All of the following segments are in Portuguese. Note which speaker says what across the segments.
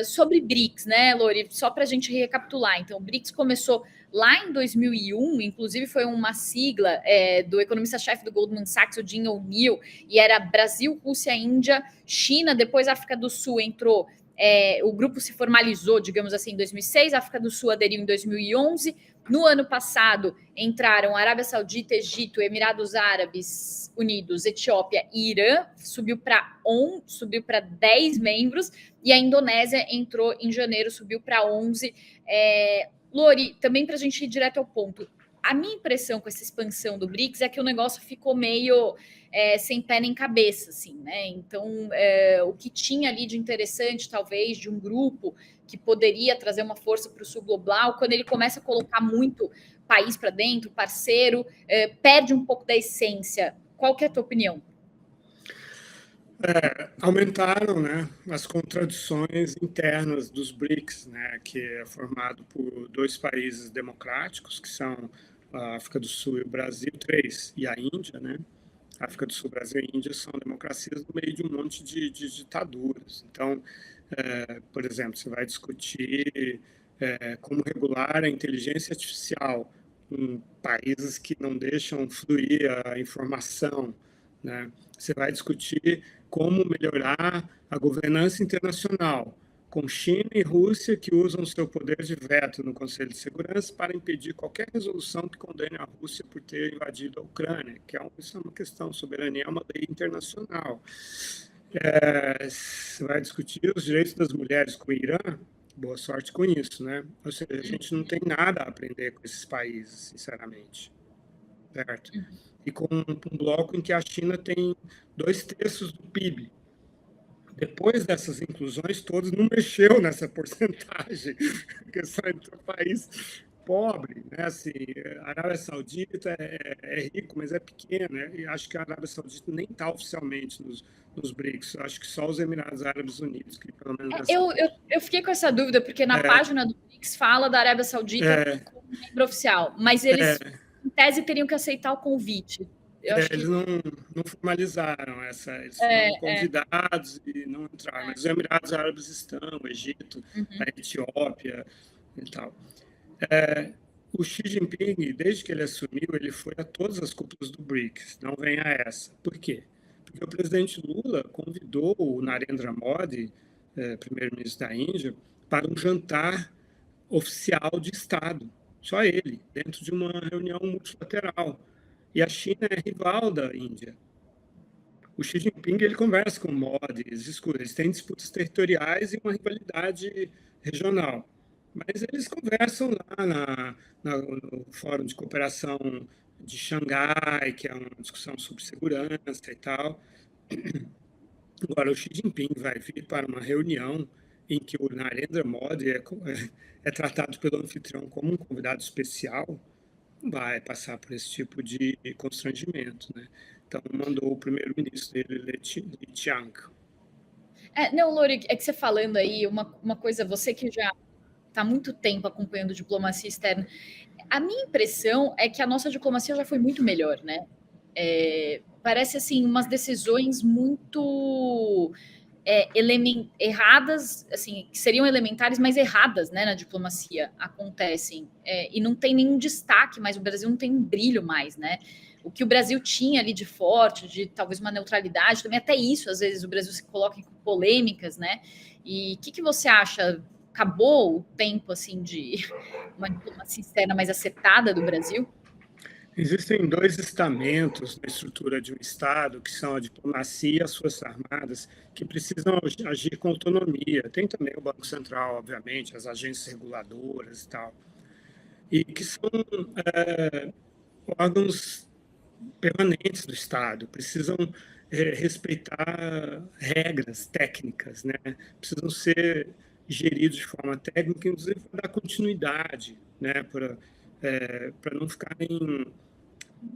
Speaker 1: Sobre BRICS, né, Lori? Só para a gente recapitular. Então, o BRICS começou lá em 2001, inclusive foi uma sigla do economista-chefe do Goldman Sachs, o Jim O'Neill, e era Brasil, Rússia, Índia, China, depois a África do Sul entrou, o grupo se formalizou, digamos assim, em 2006, a África do Sul aderiu em 2011, no ano passado entraram Arábia Saudita, Egito, Emirados Árabes Unidos, Etiópia e Irã, subiu para 10 membros, e a Indonésia entrou em janeiro, subiu para 11. Lori, também para a gente ir direto ao ponto, a minha impressão com essa expansão do BRICS é que o negócio ficou meio sem pé nem cabeça, assim, né? Então, o que tinha ali de interessante, talvez, de um grupo que poderia trazer uma força para o sul global, quando ele começa a colocar muito país para dentro, parceiro, perde um pouco da essência. Qual que é a tua opinião?
Speaker 2: Aumentaram, né, as contradições internas dos BRICS, né, que é formado por 2 países democráticos, que são a África do Sul e o Brasil, 3, e a Índia, né? A África do Sul, Brasil e Índia são democracias no meio de um monte de ditaduras. Então, por exemplo, você vai discutir como regular a inteligência artificial em países que não deixam fluir a informação, né? Você vai discutir como melhorar a governança internacional, com China e Rússia que usam seu poder de veto no Conselho de Segurança para impedir qualquer resolução que condene a Rússia por ter invadido a Ucrânia, que isso é uma questão, soberania é uma lei internacional. Você vai discutir os direitos das mulheres com o Irã, boa sorte com isso, né? Ou seja, a gente não tem nada a aprender com esses países, sinceramente, certo? E com um bloco em que a China tem 2/3 do PIB. Depois dessas inclusões todas, não mexeu nessa porcentagem, porque só entrou país pobre, né? Assim, a Arábia Saudita é rico, mas é pequena, né? E acho que a Arábia Saudita nem está oficialmente nos BRICS, acho que só os Emirados Árabes Unidos, que pelo menos...
Speaker 1: Eu fiquei com essa dúvida, porque na página do BRICS fala da Arábia Saudita como membro oficial, mas eles, em tese, teriam que aceitar o convite.
Speaker 2: Eles não formalizaram eles foram convidados e não entraram, mas os Emirados Árabes estão, o Egito, a Etiópia e tal. O Xi Jinping, desde que ele assumiu, ele foi a todas as cúpulas do BRICS, não vem a essa. Por quê? Porque o presidente Lula convidou o Narendra Modi, primeiro-ministro da Índia, para um jantar oficial de Estado, só ele, dentro de uma reunião multilateral. E a China é rival da Índia. O Xi Jinping ele conversa com o Modi, eles têm disputas territoriais e uma rivalidade regional. Mas eles conversam lá no Fórum de Cooperação de Xangai, que é uma discussão sobre segurança e tal. Agora, o Xi Jinping vai vir para uma reunião em que o Narendra Modi é tratado pelo anfitrião como um convidado especial, vai passar por esse tipo de constrangimento, né? Então, mandou o primeiro-ministro dele, Li Qiang.
Speaker 1: Não, Lori, é que você falando aí, uma coisa, você que já está há muito tempo acompanhando diplomacia externa, a minha impressão é que a nossa diplomacia já foi muito melhor, né? Parece, assim, umas decisões muito erradas, assim, que seriam elementares, mas erradas, né, na diplomacia, acontecem. E não tem nenhum destaque, mas o Brasil não tem um brilho mais, né? O que o Brasil tinha ali de forte, de talvez uma neutralidade, também até isso, às vezes, o Brasil se coloca em polêmicas, né? E o que você acha? Acabou o tempo, assim, de uma diplomacia externa mais acertada do Brasil?
Speaker 2: Existem 2 estamentos na estrutura de um Estado, que são a diplomacia e as Forças Armadas, que precisam agir com autonomia. Tem também o Banco Central, obviamente, as agências reguladoras e tal. E que são órgãos permanentes do Estado, precisam respeitar regras técnicas, né? Precisam ser geridos de forma técnica, inclusive para dar continuidade, né? Para não ficarem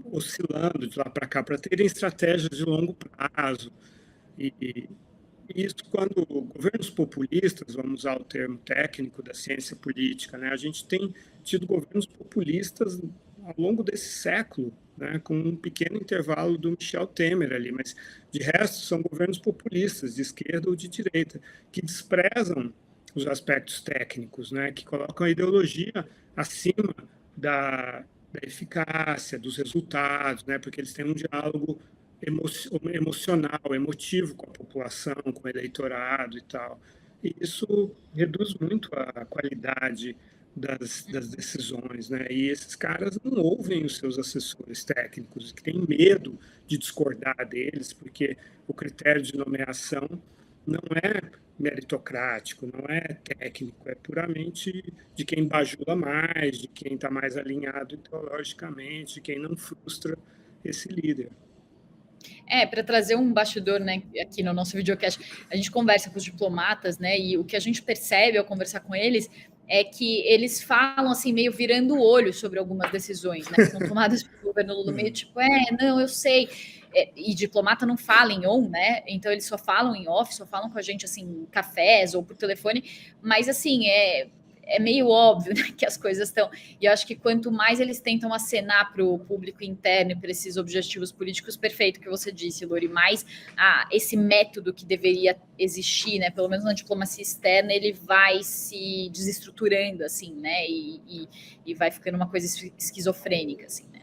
Speaker 2: oscilando de lá para cá, para terem estratégias de longo prazo. E isso quando governos populistas, vamos usar o termo técnico da ciência política, né? A gente tem tido governos populistas ao longo desse século, né? Com um pequeno intervalo do Michel Temer ali, mas de resto são governos populistas, de esquerda ou de direita, que desprezam os aspectos técnicos, né, que colocam a ideologia acima da eficácia, dos resultados, né, porque eles têm um diálogo emocional, emotivo com a população, com o eleitorado e tal. E isso reduz muito a qualidade das decisões, né? E esses caras não ouvem os seus assessores técnicos, que têm medo de discordar deles, porque o critério de nomeação não é meritocrático, não é técnico, é puramente de quem bajula mais, de quem está mais alinhado ideologicamente, de quem não frustra esse líder.
Speaker 1: Para trazer um bastidor, né, aqui no nosso videocast, a gente conversa com os diplomatas, né, e o que a gente percebe ao conversar com eles é que eles falam assim, meio virando o olho sobre algumas decisões, né, que são tomadas pelo governo Lula, meio tipo, não, eu sei. E diplomata não fala em on, né? Então eles só falam em off, só falam com a gente assim, em cafés ou por telefone, mas assim, é meio óbvio, né, que as coisas estão. E eu acho que quanto mais eles tentam acenar para o público interno e para esses objetivos políticos, perfeito que você disse, Lori, mais esse método que deveria existir, né, pelo menos na diplomacia externa, ele vai se desestruturando, assim, né, e vai ficando uma coisa esquizofrênica, assim, né?